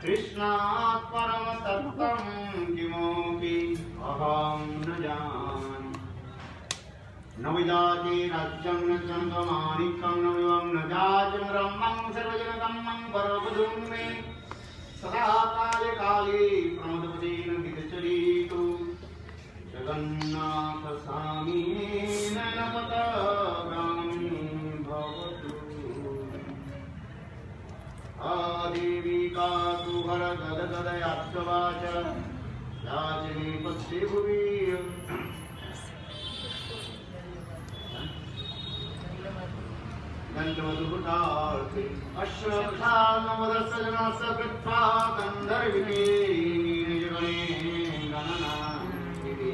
कृष्णात् परम तत्त्वं किमपि अहं न जाने न विजाति राज्यं न चन्द्रमाणिक्यं न विवं न जाचं ब्रह्मं सर्वजगतं परमपदं मे सदा काले काले प्रमदपदेन विचरीतु जगन्नाथ स्वामी नयनपतगामी भवतु आदेविका तु हरगदगदयात्सवाच याचने पत्ते भुवि गन्धवधुभुतार्थे अश्वक्षान्नवदस्सजनस्य कृत्वा गन्धर्विणे निजगणे गणनान्विते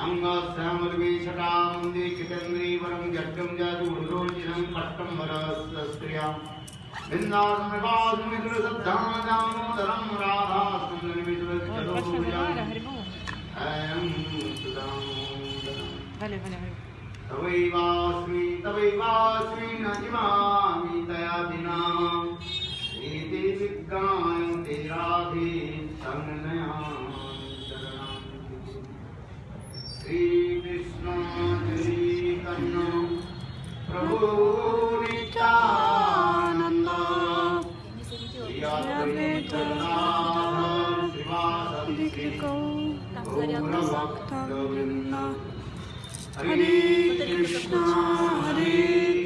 अङ्गस्यामर्वेषटामन्दे चितेन्द्रीवरं यज्ञं जातुरुरोचिनं पट्टम्बरस्त्रियां बिन्दासमविवासमित्रसद्धामदामोदरं राधास्कन्दनिमिषवच्चतुर्भुजम् अयं सुदामोदरम् तवैवास्मि न जीवामि तया विना एते विज्ञायन्ते राधे तन्नयामि श्रीकृष्ण चैतन्य प्रभु नित्यानन्द श्री अद्वैत गदाधर श्रीवासदि गौरभक्तवृन्द हरे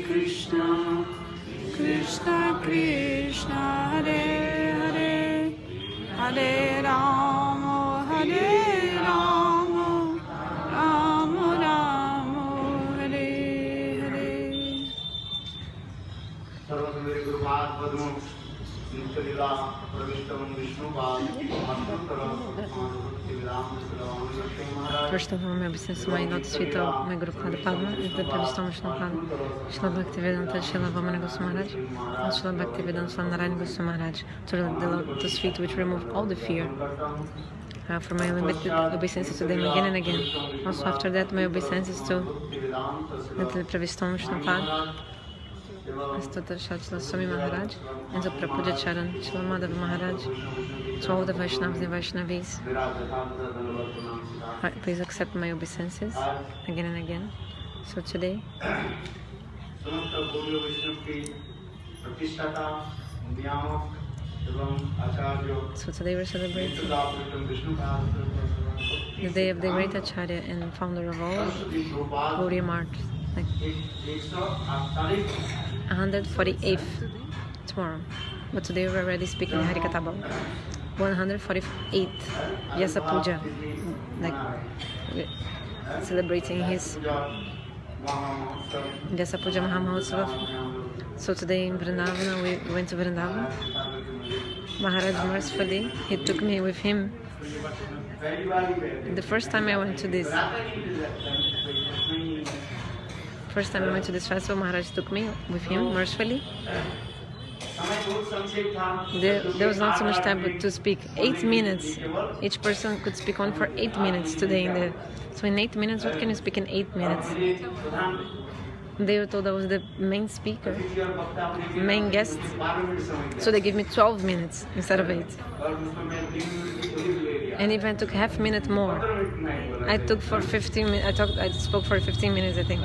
कृष्णा कृष्णा कृष्णा हरे हरे हरे राम राम राम हरे हरे सर्वसुंदरी गुरुपाद पद्म नित्यलीला प्रविष्टं Vishnupad First of all, may I obsess my lotus feet of my Guru Pada Padma, is the Pravistam Vishnupada, Srila Bhaktivedanta Srila Vamana Goswamaraj, and Srila Bhaktivedanta Swami Narayana Goswamaraj, to the lotus feet which remove all the fear. For my limited obeisances to them again and again. Also after that, my obeisances to the Pravistam Vishnupada, Astuta Shachla Swami Maharaj, and the Prapuja Charan, Srila Madhava Maharaj, to all the Vaishnavas and Vaishnavis. Please accept my obeisances again and again. So today, we're celebrating the day of the great Acharya and founder of all Gaudiya Math, like 148th tomorrow. But today we're already speaking Harikatha about 148th Vyasa Puja, like celebrating his Vyasa Puja Mahamahotsav. So today in Vrindavan, we went to Vrindavan. Maharaj mercifully, he took me with him. The first time I went to this festival, Maharaj took me with him mercifully. There was not so much time to speak. 8 minutes. Each person could speak on for 8 minutes today. So in 8 minutes, what can you speak in 8 minutes? They were told I was the main speaker, main guest. So they gave me 12 minutes instead of 8. And if I took half minute more, I took for 15 minutes. I spoke for 15 minutes, I think.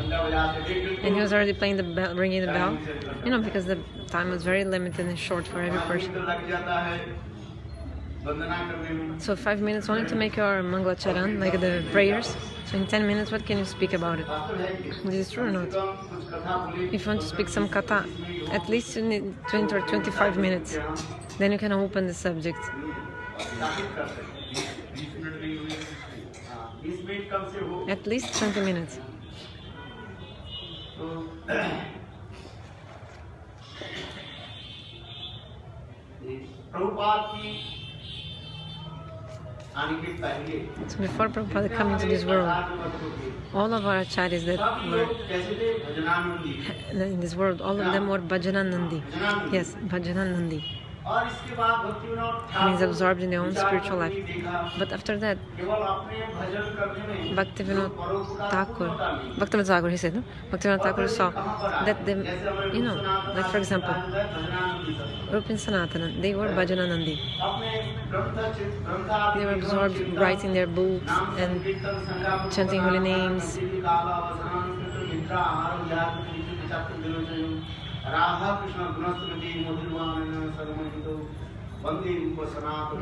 And he was already playing the bell, ringing the bell. You know, because the time was very limited and short for every person. So 5 minutes only to make your Mangala Charan, like the prayers. So in 10 minutes, what can you speak about it? This is true or not? If you want to speak some katha, at least you need 20 or 25 minutes. Then you can open the subject. At least 20 minutes. So before Prabhupada came into this world, all of our acharyas that were in this world, all of them were Bhajananandi. Yes, Bhajananandi. और इसके बाद Bhaktivinod means absorbed in their own spiritual life. But after that, केवल अपने भजन करने में Bhaktivinoda Thakur, he said, no? Bhaktivinoda Thakur saw that them, you know, like for example, Rupa and Sanatana, they were Bhajananandi. They were absorbed writing their books and chanting holy names. Radha Krishna गुणस्मृति मधुरवान सर्वमहितो वंदे रूप सनातन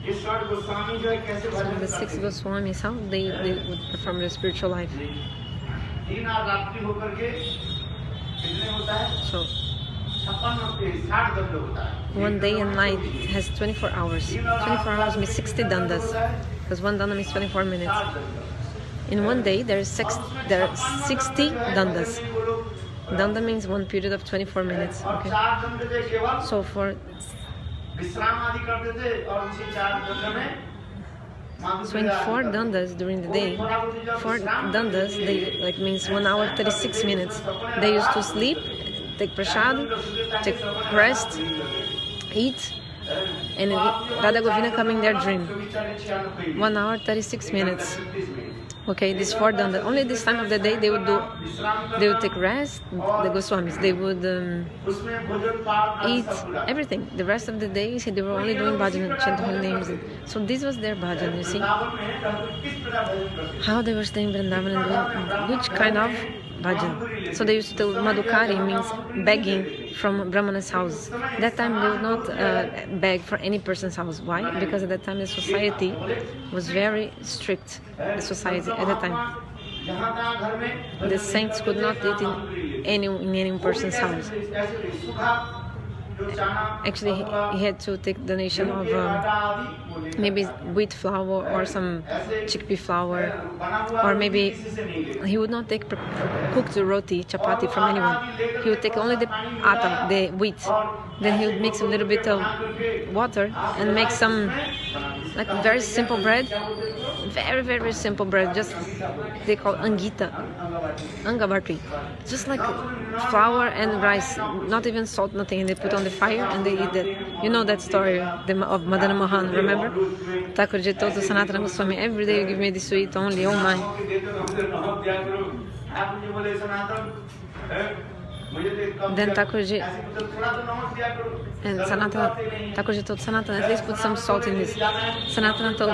ये षड गोस्वामी जो है कैसे भजन The six Goswamis, how they would perform their spiritual life. दिन और रात्रि होकर के कितने होता है So 60 दंड होता है 1 day and night has 24 hours. 24 hours means 60 dandas, because 1 danda means 24 minutes. In 1 day there are 60 dandas. Danda means 1 period of 24 minutes. Okay. So for So in 4 dandas during the day, 4 dandas, they like means 1 hour 36 minutes. They used to sleep, take prasad, take rest, eat, and Radha Govinda come in their dream. 1 hour 36 minutes. Okay, this 4 dandas. Only this time of the day they would take rest. The Goswamis, they would eat everything. The rest of the day, they were only doing bhajan, chanting holy names. So this was their bhajan. You see how they were staying in Vrindavan and doing which kind of bhajan. So they used to Madhukari means begging from Brahmana's house. That time they would not beg for any person's house. Why? Because at that time the society was very strict. The society at that time, the saints could not eat in any person's house. Actually, he had to take donation of maybe wheat flour or some chickpea flour, or maybe he would not take cooked roti, chapati from anyone. He would take only the atta, the wheat. Then he would mix a little bit of water and make some like very simple bread, very simple bread. Just they call angita, angavarti, just like flour and rice, not even salt, nothing. And they put on the fire and they eat that. You know that story of Madana Mohan, remember? Thakurji told to Sanatana Goswami, every day you give me this sweet only, oh my. Then Thakurji and Thakurji told Sanatana, at least put some salt in this. Sanatana told,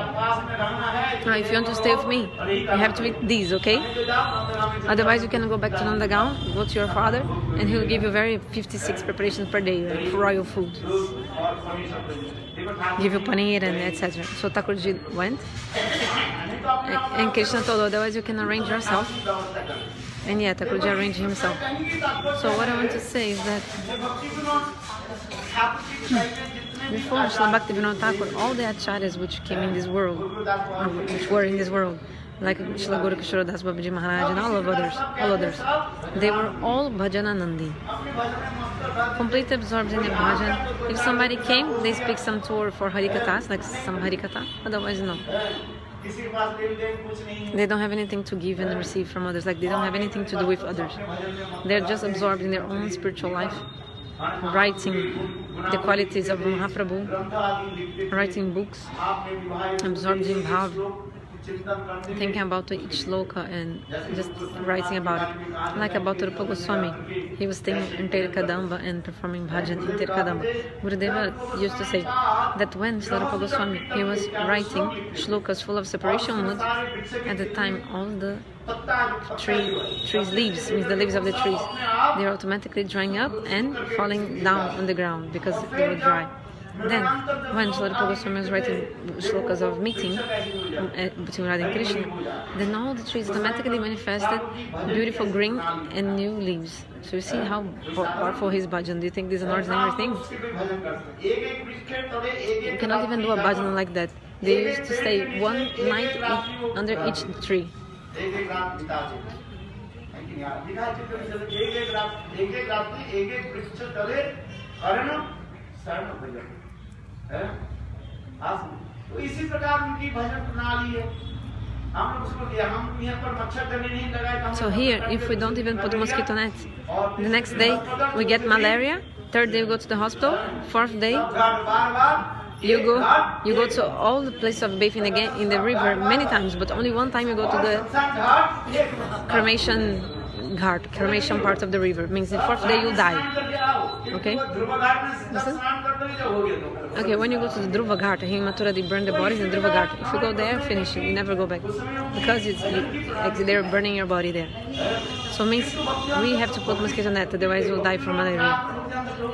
now if you want to stay with me, you have to eat these, okay? Otherwise you can go back to Nandagaon, go to your father, and he'll give you 56 preparations per day, like royal food. Give you paneer and etc. So Thakurji went, and Krishna told, otherwise you can arrange yourself. And yet Thakurji arranged himself. So what I want to say is that before Srila Bhaktivinoda Thakur, all the acharyas which came in this world, or which were in this world, like Srila Guru Kishora Das Babaji Maharaj and all others, they were all Bhajananandi, completely absorbed in the bhajan. If somebody came, they speak some tour for Harikathas, like some Harikatha, otherwise no. They don't have anything to give and receive from others, like they don't have anything to do with others. They're just absorbed in their own spiritual life, writing the qualities of Mahaprabhu, writing books, absorbed in bhav, thinking about each sloka and just writing about it. Like about Rupa Goswami, he was staying in Terikadamba and performing bhajan in Terikadamba. Gurudeva used to say that when Srila Rupa Goswami, he was writing shlokas full of separation mood, at the time all the trees leaves, means the leaves of the trees, they are automatically drying up and falling down on the ground because they were dry. Then, when Srila Rupa Goswami was writing shlokas of meeting between Radha and Krishna, then all the trees automatically manifested beautiful green and new leaves. So you see how powerful his bhajan. Do you think this is an ordinary thing? You cannot even do a bhajan like that. They used to stay one night under each tree. तो इसी प्रकार उनकी भजन प्रणाली है। हम लोग उसको हम यहाँ पर मच्छरदानी नहीं लगाए। So here, if we don't even put mosquito net, the next day we get malaria Third day you go to the hospital. Fourth day घाट बार-बार you go to all the places of bathing again in the river many times, but only one time you go to the cremation part of the river. Means the fourth day you die. Okay? Listen? Okay, when you go to the Dhruva Ghat, in Mathura they burn the bodies in Dhruva Ghat. If you go there, finish it. You never go back. Because they're burning your body there. So means we have to put mosquito net, otherwise you'll die from malaria.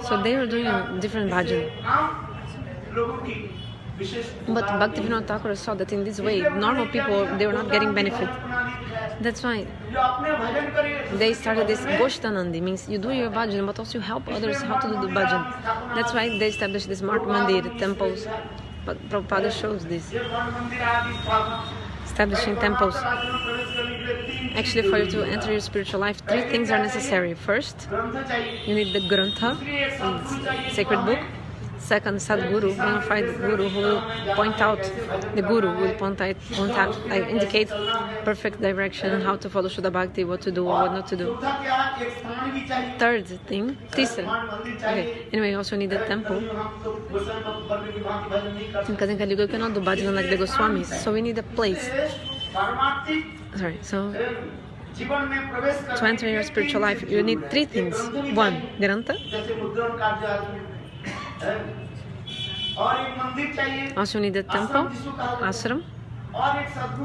So they were doing a different bhajan. But Bhaktivinoda Thakur saw that in this way, normal people, they were not getting benefit. That's why they started this Goshtanandi, means you do your bhajan, but also you help others how to do the bhajan. That's why they established this Mart Mandir, temples. But Prabhupada shows this. Establishing temples. Actually, for you to enter your spiritual life, 3 things are necessary. First, you need the Grantha, sacred book. Second, Sadguru, bona fide Guru, who will point out, the Guru will indicate perfect direction, how to follow Shuddha Bhakti, what to do or what not to do. Third thing, Tisra. Okay, anyway, you also need a temple. Because in Kali Yuga you cannot do bhajan like the Goswamis, so we need a place. Sorry, so to enter your spiritual life, you need 3 things. 1, Grantha. Also you need a temple, ashram,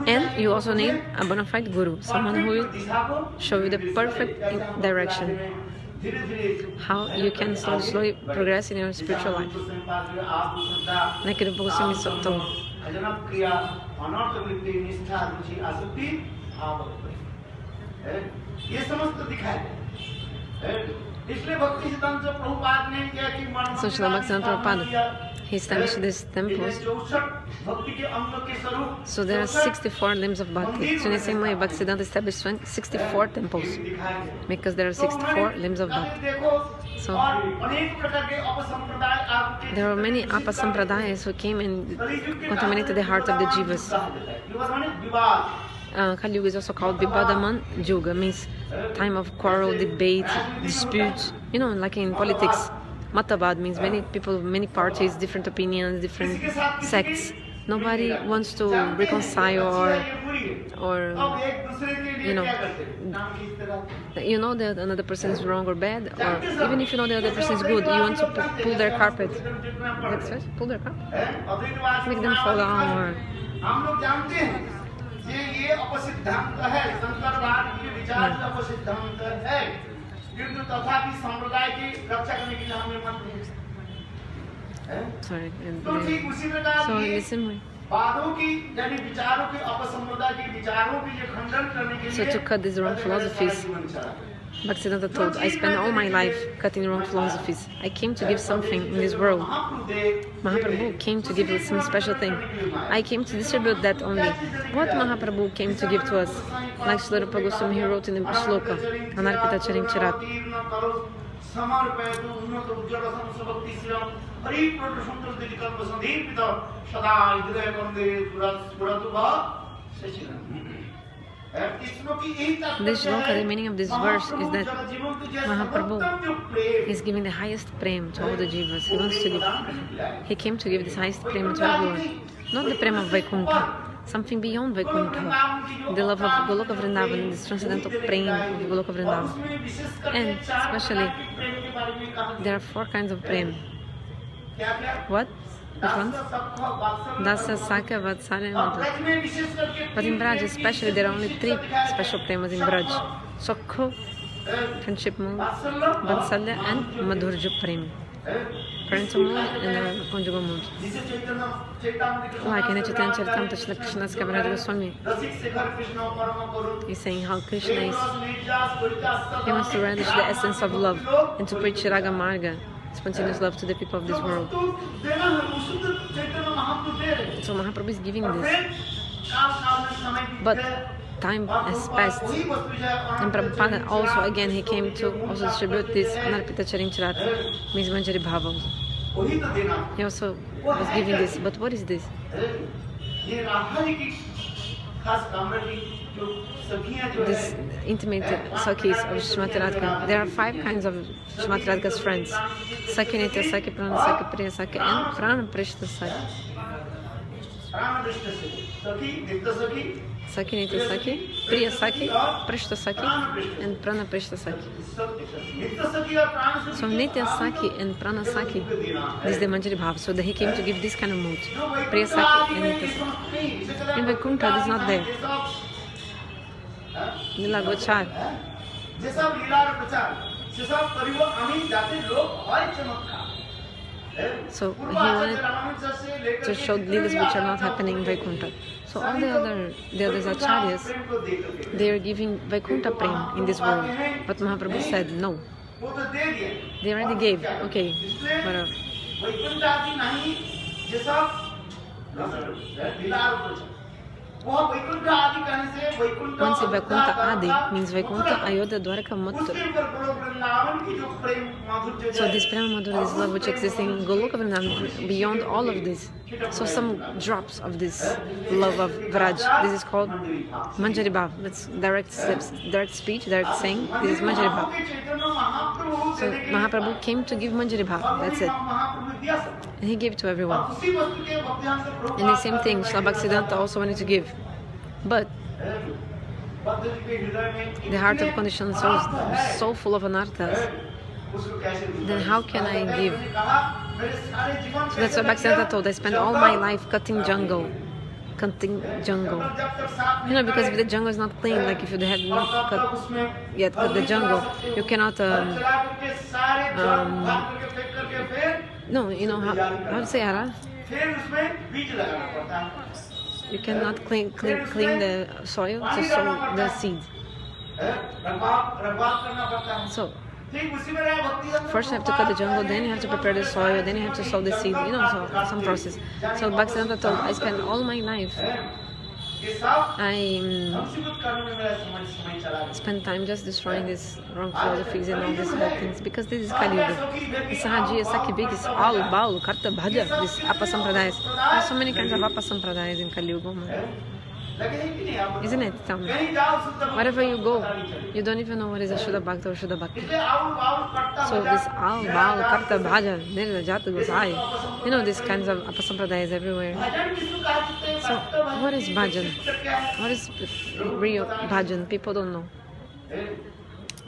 and you also need a bona fide guru, someone who will show you the perfect direction, how you can slowly progress in your spiritual life. Like Rupa Goswami told. So Srila Bhaktivinoda Prabhupada, he established these temples. So there are 64 limbs of Bhakti. So in the same way, Bhaktisiddhanta established 64 temples, because there are 64 limbs of Bhakti. So there were many apasampradayas who came and contaminated the heart of the jivas. Kali Yuga is also called Vivadaman Yuga, means time of quarrel, debate, disputes. You know, like in politics, Matabad means many people, many parties, different opinions, different sects. Nobody wants to reconcile or you know that another person is wrong or bad, or even if you know the other person is good, you want to pull their carpet. That's right, pull their carpet, make them fall down, or ये अपसिद्धांत है, शंकरवाद के विचार का अपसिद्धांत है, किंतु तथापि संप्रदाय की रक्षा करने के लिए हमें मंत्र है। Sorry. तो ठीक उसी प्रकार listen me. वादों की यानी विचारों के अपसंप्रदाय के विचारों की ये खंडन करने के लिए So to cut these wrong philosophies, Bhaktisiddhanta told, I spent all my life cutting wrong philosophies. I came to give something in this world. Mahaprabhu came to give us some special thing. I came to distribute that only. What Mahaprabhu came to give to us? Like Srila Rupa Goswami, he wrote in the shloka, Anarpita Charim Chirat. This shloka, the meaning of this verse is that Mahaprabhu is giving the highest prem to all the jivas. He wants to give. He came to give this highest prem to everyone. Not the prem of Vaikuntha, something beyond Vaikuntha. The love of Goloka Vrindavan, this transcendental prem of Goloka Vrindavan. And especially, there are 4 kinds of prem. What? Which ones? Dasa, Sakya, Vatsalya, and Madhur. But in Braj especially, there are only 3 special premas in Braj. Sokho, friendship mood, Vatsalya, and Madhurja prem. Parental mood and conjugal mood. Like in Chaitanya Charitamrita, Shri Krishna's Kaviraj Goswami, he's saying how Krishna is. He wants to relish the essence of love and to preach Raga Marga, spontaneous love to the people of this world. So Mahaprabhu is giving this. But time has passed. And Prabhupada also, again, he came to also distribute this Anarpita Charim Chirat, means Manjari Bhava. He also was giving this. But what is this? जो सखियां जो This है intimate Sakis of Srimati Radhika. There are 5 kinds of Srimati Radhika's friends. Saki Nitya Saki, Prana Saki, Priya Saki, and Prana Prishta Saki. प्राण दृष्ट से सखी नित्य सखी Saki Nitya Saki, Priya Saki, Prishta Saki, and Prana Prishta Saki. नित्य सखी और प्राण सखी So Nitya Saki and Prana Saki, this is the Manjari Bhav. So that he came to give this kind of mood. Priya Saki and Nitya Saki. In Vaikuntha, this is not there. Lila Gochar. जे सब लीला और प्रचार से सब परिवार आमी जाते लोग और चमत्कार So he wanted to show leelas which are not happening in Vaikuntha. So all the others acharyas, they are giving Vaikuntha prem in this world. But Mahaprabhu said no. वो तो दे दिए They already gave. Okay, whatever. Vaikuntha आदि नहीं ये सब लीला और प्रचार वो वैकुंठ आदि कहने से Vaikuntha Once Vaikuntha Adi means Vaikuntha, Ayodhya, Dwarka, Mathura. उसके ऊपर गोलोक वृंदावन की जो प्रेम माधुर्य So this Prema Madhura, this love which exists in Goloka Vrindavan, beyond all of this. So some drops of this love of Vraj, this is called Manjari Bhav. That's direct steps, direct speech, direct saying. This is Manjari Bhav. Chaitanya Mahaprabhu So Mahaprabhu came to give Manjari Bhav. That's it. महाप्रभु दिया सब And he gave to everyone. उसी वस्तु के भक्तियां से प्रभु And the same thing, Srila Bhaktisiddhanta also wanted to give. But भक्त जी के हृदय में the heart of conditioned souls is so full of anarthas. उसको कैसे Then how can I give? कहा मेरे सारे जीवन So that's what Bhaktisiddhanta told. I spent all my life cutting jungle. Cutting jungle. जब तक साथ You know, because if the jungle is not clean, like if you had not cut yet cut the jungle, you cannot. चला करके सारे जड़ भाग करके फेंक करके फिर No, you know how to say Hara? फिर उसमें बीज लगाना पड़ता है You cannot clean the soil to sow the seed. रखवाल करना पड़ता है So ठीक उसी में रहा भक्ति हम first you have to cut the jungle, then you have to prepare the soil, then you have to sow the seed. You know, so some process. So Bhaktisiddhanta told, I spent all my life. ये सब I Sanskrit करने में मेरा समय चला गया spend time just destroying these wrong philosophies and all these bad things because this is Kali Yuga. This Sahajiya, Sakhi, Bigis, all, Baul, Karta, Bhaja, this Apa Sampradayas. There are so many kinds of Apa Sampradayas in Kali Yuga. लगे हैं कि नहीं आप Isn't it? Tell me. कहीं जाओ शुद्ध भक्ति Wherever you go, you don't even know what is a Shuddha Bhakta or Shuddha Bhakti. इसलिए आउल बाउल करता So this Al, Baal, Karta, Bhaja, Nirva, Jata, Gosai. You know these kinds of Apa Sampradayas everywhere. भजन किसको कहा जाता है So भक्त भजन what is Bhajan? क्या है What is real Bhajan? People don't know.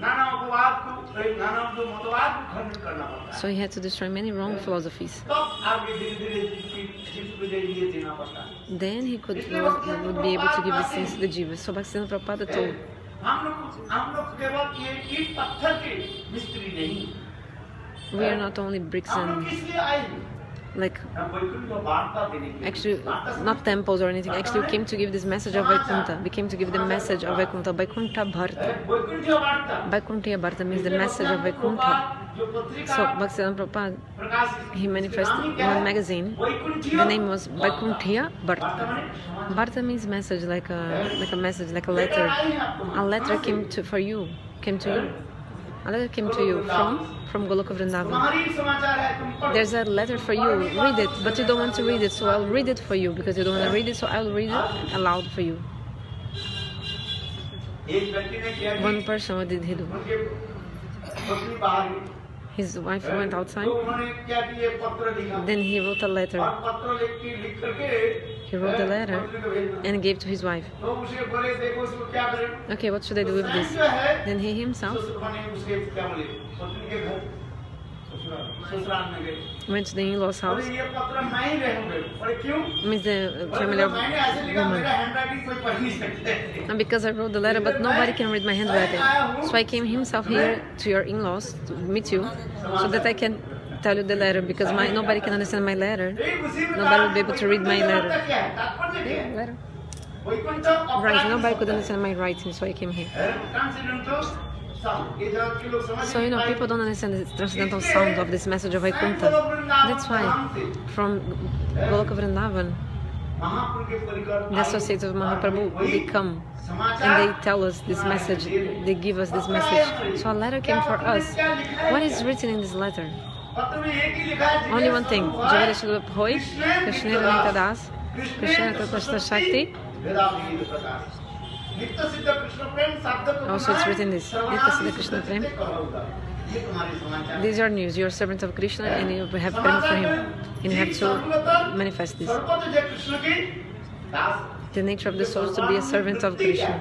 नाना अपवाद को नाना जो मतवाद को खंडित करना पड़ता है So he had to destroy many wrong philosophies. तब आगे धीरे धीरे जीव के लिए देना पड़ता है Then he would be able to give these things to the jivas. So Bhaktisiddhanta Prabhupada told, हम लोग केवल ये ईंट पत्थर के मिस्त्री नहीं we are not only bricks हम लोग and किस लिए आए हैं? like हम वैकुंठ को वार्ता देने के लिए actually not temples or anything. Actually we came to give this message of Vaikuntha. We came to give the message of Vaikuntha. Vaikuntha Bharta. Vaikuntha वार्ता Vaikuntha Bharta means the message of Vaikuntha. जो पत्रिका So Bhaktisiddhanta Prabhupada, Prakash he manifested in one magazine. The name was Vaikuntha Bharta. Bharta means message, like a message, like a letter. A letter came for you. A letter came to you from Goloka Vrindavan. हमारी समाचार है तुम पढ़ो There's a letter for you. Read it, but you don't want to read it, so I'll read it for you because you don't want to read it, so I'll read it aloud for you. एक व्यक्ति ने किया One person, what did he do? उनके पत्नी बाहर गई His wife went तो outside. उन्होंने क्या कि ये पत्र लिखा Then he wrote a letter. और पत्र लिख करके He wrote the letter पत्नी को भेज दिया। and gave to his wife. तो उसे बोले देखो इसको क्या करें Okay, what should I do with this? जो है Then he himself ससुर ने उसके क्या बोले पत्नी के घर ससुराल में गए went to the in-laws' बोले house. ये पत्र मैं ही रहूंगा बोले क्यों Means the family of मैंने ऐसे लिखा woman. मेरा हैंडराइटिंग कोई पढ़ नहीं सकता And because I wrote the letter, but nobody can read my handwriting. So I came himself here to your in-laws to meet you, so that I can tell you the letter. Because nobody can understand my letter. Nobody will be able to read my letter. Letter. Right, nobody could understand my writing, so I came here. So you know, people don't understand the transcendental sound of this message of Vaikuntha. That's why, from Goloka Vrindavan, the associates of Mahaprabhu, they come and they tell us this message, they give us this message. So a letter came for us. What is written in this letter? Only one thing. Jagara Shila Hoi, Krishna Ranita Das, Krishna Tatashta Shakti, नित्य सिद्ध कृष्ण प्रेम शब्द को Also, it's written this. Nitya Siddha Krishna Prem. ये तुम्हारे समाचार These are news. You are servants of Krishna and you have prema for him. And you have to manifest this. सर्वत्र जय कृष्ण की दास The nature of the soul is to be a servant of Krishna.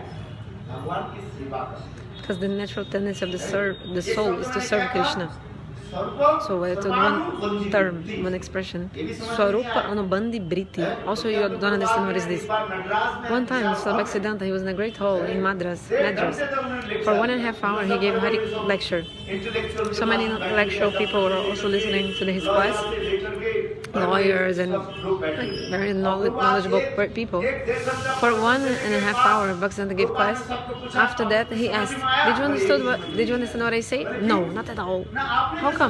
भगवान की सेवा करना Because the natural tendency of the soul is to serve Krishna. Serve So I took one term, one expression, Swarupa Anubandhi Briti. Also, you don't understand what is this. One time, Bhaktisiddhanta, he was in a great hall in Madras. For 1.5 hours, he gave Hari lecture. So many intellectual people were also listening to his class, lawyers and very knowledgeable people. For 1.5 hours, Bhaktisiddhanta gave class. After that, he asked, did you understand what I say? No, not at all. How come?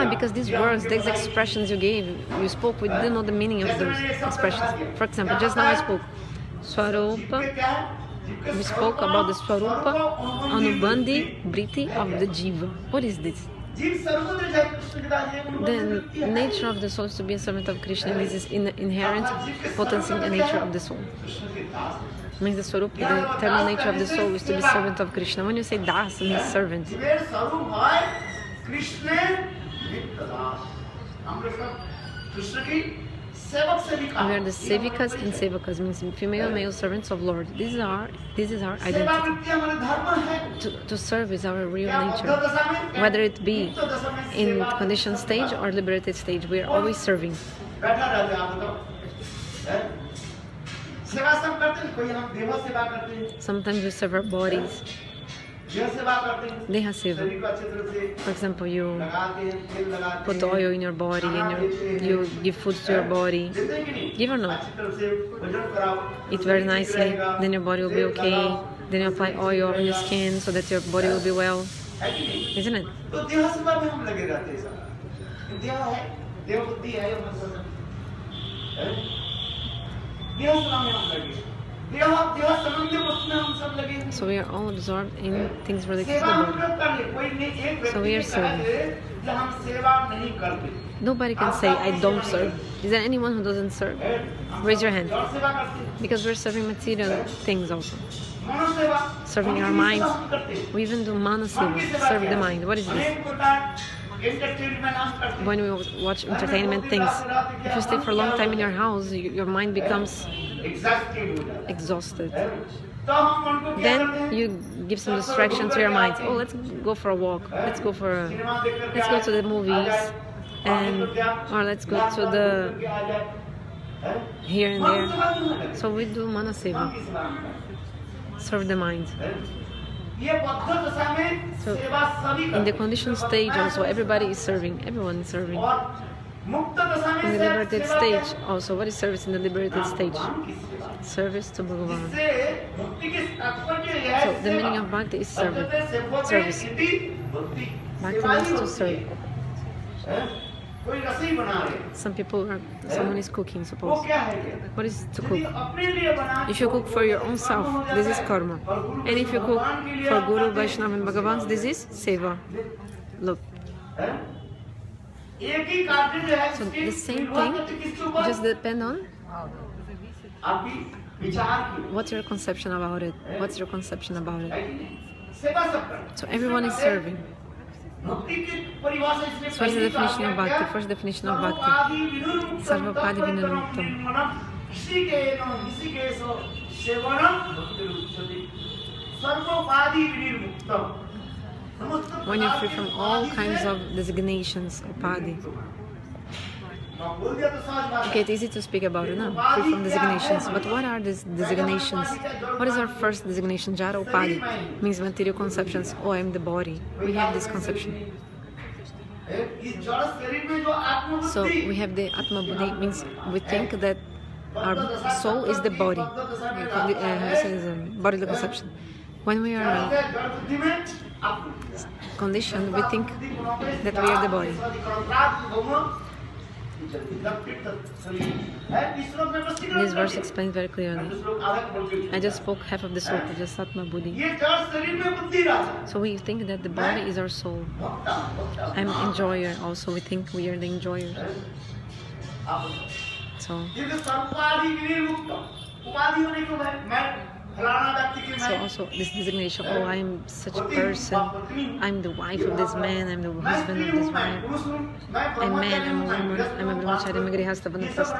Because these words, these expressions you spoke, we didn't know the meaning of those expressions. For example, just now I spoke Swarupa. We spoke about the Swarupa Anubandhi Briti of the Jiva. What is this? The nature of the soul is to be a servant of Krishna. This is inherent potency in the nature of the soul. Means the Swarupa, the eternal nature of the soul is to be servant of Krishna. When you say Das, it means servant. Krishna नित्य दास हम लोग सब कृष्ण की सेवक सेविका We are the sevikas and sevakas, means female and male servants of Lord. This is our identity. हमारा धर्म है To serve is our real nature. Whether it be in conditioned stage or liberated stage, we are always serving. बैठा रहते आप बताओ सेवा सब करते हैं कोई हम देव सेवा करते हैं Sometimes we serve our bodies. देव सेवा करते हैं Deha seva. शरीर को अच्छे तरह से For example, you लगाते हैं तेल लगाते put हैं oil in your body and you give food to your body. देते हैं कि नहीं Give or not? अच्छी तरह से भोजन कराओ Eat very nicely, then your body will be okay. Then you apply oil on your skin so that your body will be well. है कि नहीं Isn't it? तो देह सेवा में हम लगे रहते हैं सब देह है देह बुद्धि है ये मतलब है देह सेवा में हम लगे देह संबंधी वस्तु में हम सब लगे So we are all absorbed in things related to सेवा the हम body. लोग कर ले कोई नहीं एक So we व्यक्ति are ने कहा serving. है कि हम सेवा नहीं करते Nobody can say, I don't serve. Is there anyone who doesn't serve? Raise your hand. और सेवा करते हैं Because we're serving material things also. मनो सेवा Serving our मन की minds. सेवा हम करते हैं। We even do mana मन की seva, सेवा serve क्या the है? mind. What is this? अनेक प्रकार entertainment हम करते हैं। When we watch entertainment things, if you stay for a long time in your house, your mind becomes Exhausted हो जाता exhausted. है। तो हम उनको क्या करते हैं? Then you give some distraction to your mind. Oh, let's go for a walk. Let's go cinema देख करके let's go to the uh movies, जाए। and or let's go to the here and there. So we do mana seva, serve the mind. So in the conditioned stage also, everybody is serving. Everyone is serving. In the liberated stage also, what is service in the liberated stage? Service to Bhagavan. So the meaning of bhakti is service. Bhakti means to serve. Someone is cooking, suppose. What is to cook? If you cook for your own self, this is karma. And if you cook for Guru, Vaishnava and Bhagavan, this is seva. Look. So the same thing, just depend on what's your conception about it. What's your conception about it? So everyone is serving. So what is the definition of bhakti? First definition of bhakti. Sarvapadi vinamuktam. When you're free from all kinds of designations, upadi. Okay, it's easy to speak about it, no? Free from designations. But what are these designations? What is our first designation? Jara upadi means material conceptions. Oh, I'm the body. We have this conception. So we have the Atma Buddhi, means we think that our soul is the body. This is a bodily conception. When we are conditioned, we think that we are the body. This verse explains very clearly. I just spoke half of the sloka, just Atma Buddhi. So we think that the body is our soul. I'm enjoyer also, we think we are the enjoyers. So फलाना व्यक्ति की So मैं also this designation, oh, I am such a person, I'm the wife of this man, I'm the husband of this wife, I'm man, I'm a woman, I'm a brahmachari, I'm a grihastha, vanaprast.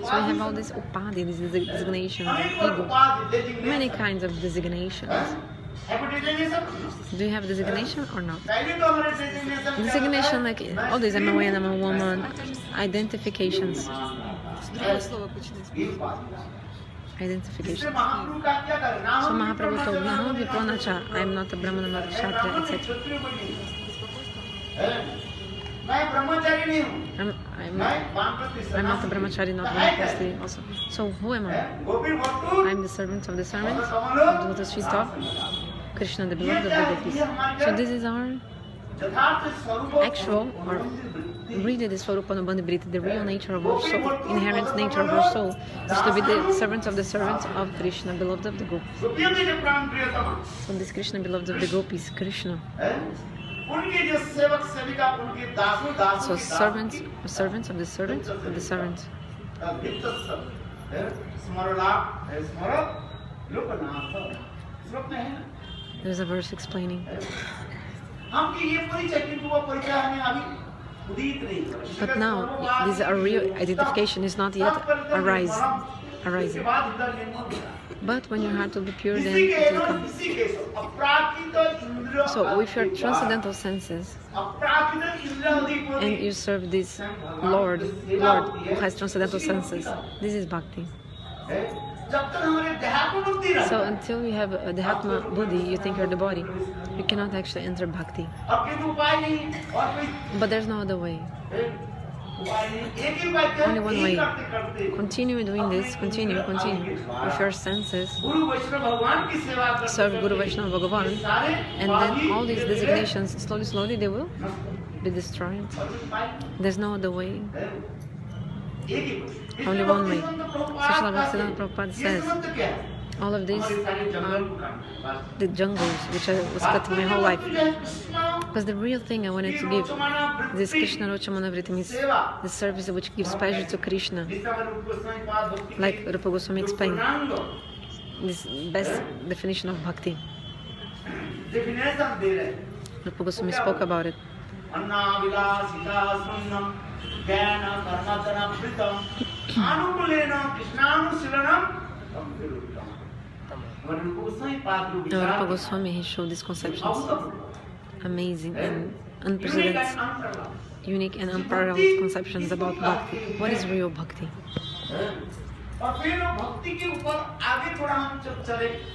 So I have all this upadhi, these designations, ego, many kinds of designations. Do you have designation or not? Designation, like all these, I'm a man, I'm a woman, identifications. Identification. So Mahaprabhu told me, no, Viplanacha, I am not a Brahmana, not a Kshatriya, etc. I'm not a brahmachari, not vanapasti also. So who am I? I'm the servant of the servants, of the lotus feet of Krishna, the beloved of the gopis. So this is our actual, or really the Swarupanubandhibriti, the real nature of our soul, inherent nature of our soul, is to be the servants of the servants of Krishna, beloved of the gopis. So this Krishna, beloved of the gopis, Krishna. So servants of the servants of the servants. There's a verse explaining. But now, this real identification is not yet arising. But when your heart will be pure, then it will come. So with your transcendental senses, and you serve this Lord who has transcendental senses, this is bhakti. So until you have a Dehatma Buddhi, you think you're the body, you cannot actually enter bhakti. But there's no other way. Only one way. Continue doing this, continue with your senses. Serve Guru Vaishnava Bhagavan, and then all these designations, slowly they will be destroyed. There's no other way. Only one way. Srila Bhaktivedanta Prabhupada says, all of these are the jungles which I was cutting my whole life. Because the real thing I wanted to give, this Krishna Rochamanavritti, means the service which gives pleasure to Krishna. Like Rupa Goswami explained, this best definition of bhakti. Rupa Goswami spoke about it. Rupa Goswami, he showed these conceptions. Amazing and unprecedented, unique and unparalleled conceptions about bhakti. What is real bhakti?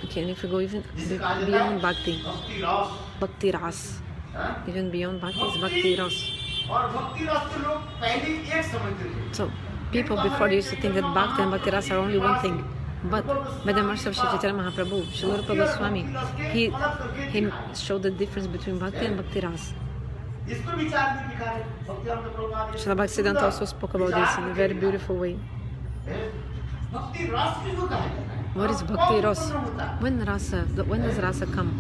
Okay, and if we go even beyond bhakti, bhakti ras, even beyond bhakti is bhakti ras. So people before used to think that bhakti and bhakti ras are only one thing. But by the mercy of Shri Chaitanya Mahaprabhu, Srila Rupa Goswami, he showed the difference between bhakti and bhakti ras. Srila Bhaktisiddhanta also spoke about this in a very beautiful way. What is bhakti ras? When does rasa come?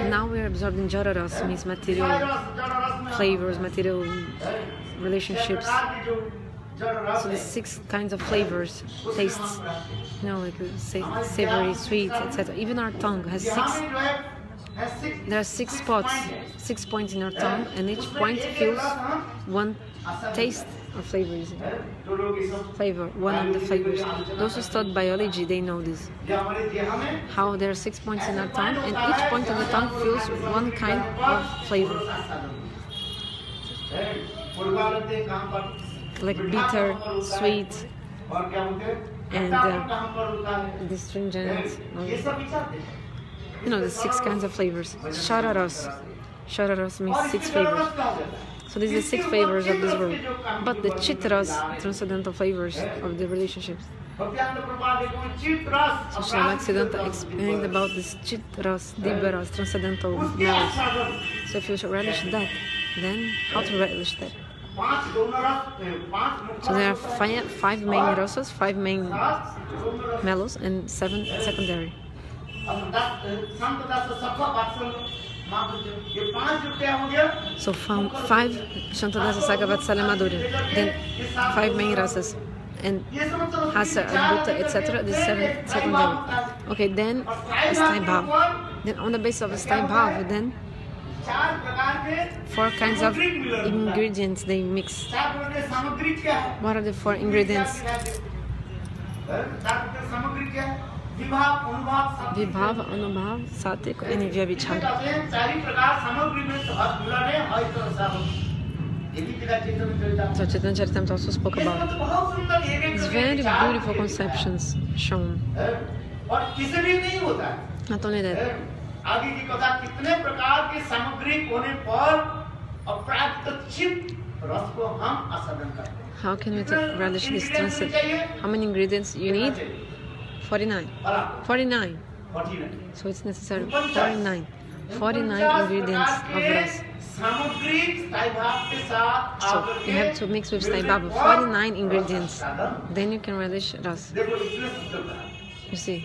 Now we are absorbed in jara ras, means material flavors, material relationships. So the 6 kinds of flavors, tastes, like savory, sweet, etc. Even our tongue has 6. There are 6 spots, 6 points in our tongue, and each point feels one taste or flavor. One of the flavors. Those who study biology, they know this. How there are 6 points in our tongue, and each point of the tongue feels one kind of flavor. Like bitter, sweet, and astringent. The 6 kinds of flavors. Shararas. Shararas means 6 flavors. So these are the 6 flavors of this world. But the chitras, transcendental flavors of the relationships. So Srila Bhaktisiddhanta explained about this chitras, dibbaras, transcendental mellows. So if you relish that, then how to relish that? So there are 5 main rasas, 5 main mellows, and 7 secondary. So from 5 Shantadasa Sakha Vatsalya Madhurya, then 5 main rasas, and ये समझ लो Hasa, Adbhuta, etc. This is second level. Okay, then Asthai Bhav. Then on the basis of Asthai Bhav, then 4 kinds of ingredients they mix. What are the 4 ingredients? Vibhav, Anubhav, Satik, and Vyavichar. So Chaitanya Charitamrita also spoke about it. It's very beautiful conceptions shown. Not only that, आगे की कथा कितने प्रकार के सामग्री होने पर अप्राप्त चित्त रस को हम आस्वादन करते हैं. how can we relish this transit? How many ingredients you need? 49. 49. So it's necessary 49. 49 ingredients of ras. So you have to mix with Sthai Bhava 49 ingredients. Then you can relish ras. You see,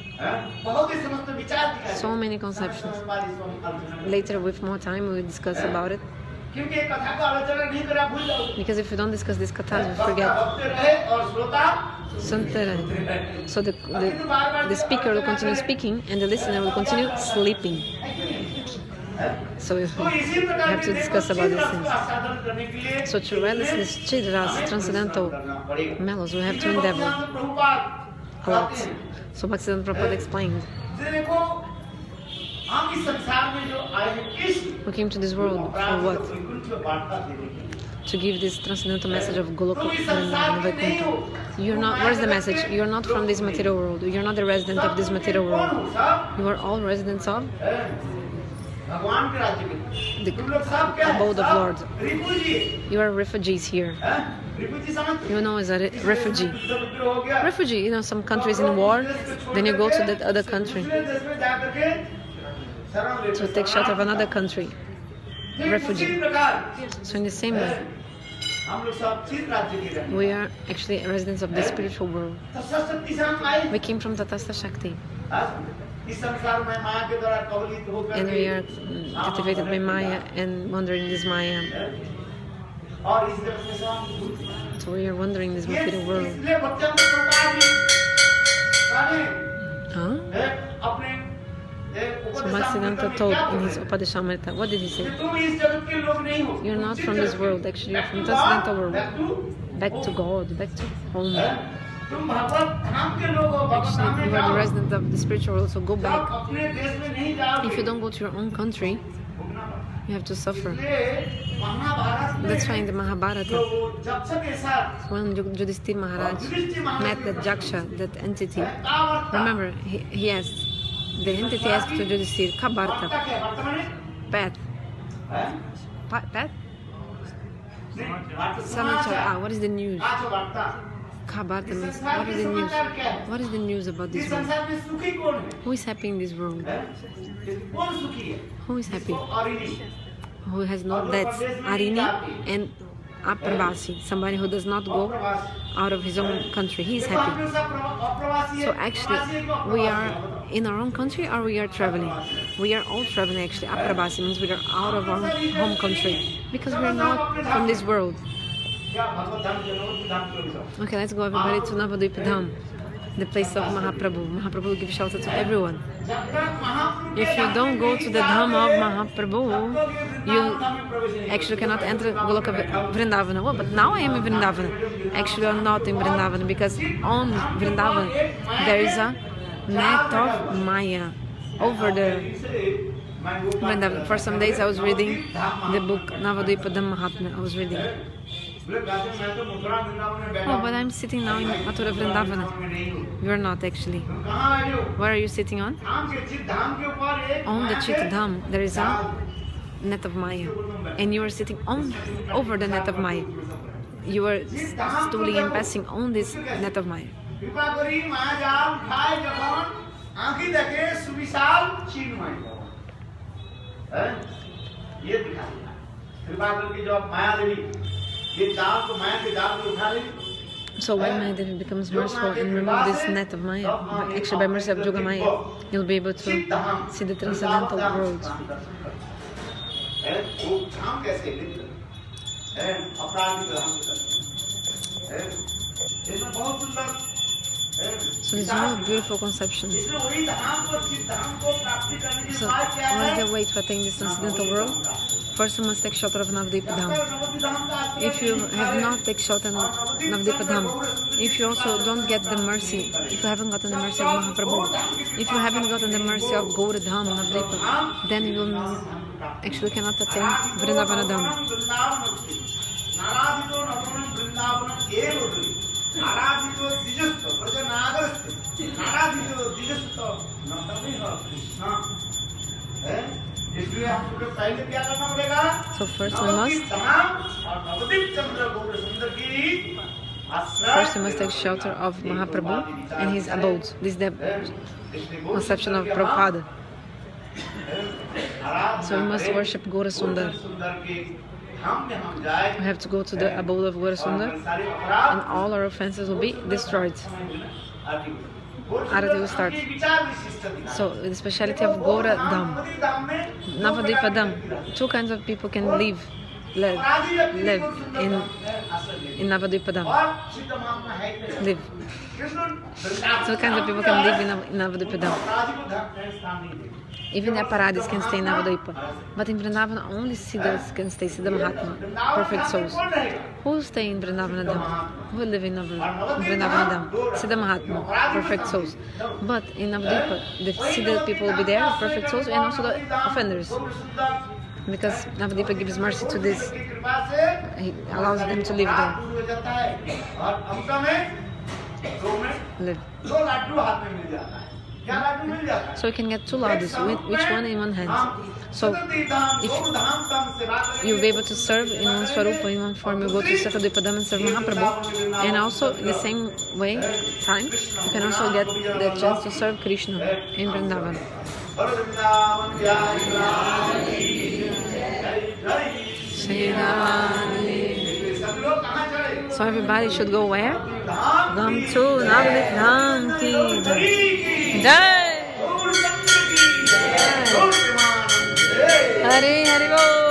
so many conceptions. Later, with more time, we will discuss about it. Because if we don't discuss these kathas, we forget. So the speaker will continue speaking and the listener will continue sleeping. So we have to discuss about these things. So to relish this Chidras, transcendental mellows, we have to endeavor a lot. So Bhaktisiddhanta Prabhupada explained, we came to this world for what? To give this transcendental message of Goloka Vrindavana Vaikuntha. You're not, where's the message? You're not from this material world. You're not the resident of this material world. You are all residents of the abode of Lord. You are refugees here. You know, as a refugee. Refugee, you know, some countries in war, then you go to that other country to take shelter of another country. Refugee. So in the same way, we are actually residents of the spiritual world. We came from Tatastha Shakti. And we are captivated by Maya and wandering this Maya. So we are wandering this material world. Huh? So Bhaktisiddhanta told in his Upadeshamrita, what did he say? You're not from this world, actually you're from transcendental world. Back to God, back to home. Actually, you are the resident of the spiritual world, so go back. If you don't go to your own country, you have to suffer. That's why in the Mahabharata, when Yudhishthira Maharaj met that Jaksha, that entity, remember, he asked, the entity asked to Yudhishthira, Kabarta, Pat. Pat? Samachar. What is the news? Kabarta means, what is the news? What is the news about this world? Who is happy in this world? Who is happy? Who has no debts? Arini and Aprabasi, somebody who does not go out of his own country. He is happy. So actually, we are in our own country or we are traveling? We are all traveling actually. Aprabasi means we are out of our home country because we are not from this world. Okay, let's go everybody to Navadvip Dham, the place of Mahaprabhu. Mahaprabhu will give shelter to everyone. If you don't go to the Dham of Mahaprabhu, you actually cannot enter Goloka Vrindavana. Well, but now I am in Vrindavana. Actually, I'm not in Vrindavana because on Vrindavana there is a net of Maya over the Vrindavana. For some days I was reading the book Navadvipa Dham Mahatma. I was reading. Oh, but I'm sitting now in Mathura Vrindavana. You're not actually. Where are you sitting on? On the Chit Dham, there is a net of Maya. And you are sitting over the net of Maya. You are stooling and passing on this net of Maya. So when Mahadevi becomes merciful and remove this net of Maya, actually by mercy of Yoga Maya, you'll be able to see the transcendental world. इसमें बहुत सुंदर So these are all beautiful conceptions. इसमें वही धाम को जिस धाम को प्राप्ति करने के So बाद क्या what is है? the way to attain this transcendental world? First, you must take shelter of Navadvipa Dham. If you have not taken shelter of Navadvipa Dham, if you also don't get the mercy, if you haven't gotten the mercy of Mahaprabhu, if you haven't gotten the mercy of Gaura Dham, Navadvipa, then you will actually cannot attain Vrindavana Dham. आराधितो दिजस्थ प्रजा नागरस्थ आराधितो दिजस्थ नतमे हो कृष्ण है इसलिए हमको पहले क्या करना पड़ेगा So first we must धाम और नवदीप चंद्र गौर सुंदर की First, you must take shelter of Mahaprabhu and his abodes. This is the conception of Prabhupada. So we must worship Gaura Sundar. We have to go to the abode of Gaura Sundar, and all our offenses will be destroyed. Arati will start. So, the speciality of Gaura Dham, Navadvipa Dham, two kinds of people can live in Navadvipa Dham. Live. Two kinds of people can live in Navadvipa Dham. Even the Aparadis can stay in Navadvipa. But in Vrindavana, only Siddhas can stay, Siddha Mahatma, perfect souls. Who stay in Vrindavana Dham? Who live in Vrindavana Dham? Siddha Mahatma, perfect souls. But in Navadvipa, the Siddha people will be there, perfect souls, and also the offenders. Because Navadvipa gives mercy to this. He allows them to live there. Live. So you can get two ladus, which one in one hand. So if you'll be able to serve in one swarupa, in one form, you go to Satadvipa Dham and serve Mahaprabhu. And also in the same way, time, you can also get the chance to serve Krishna in Vrindavan. So everybody should go where? Dham to Navadvipa Dham ki Jai! Hare Hare Bol!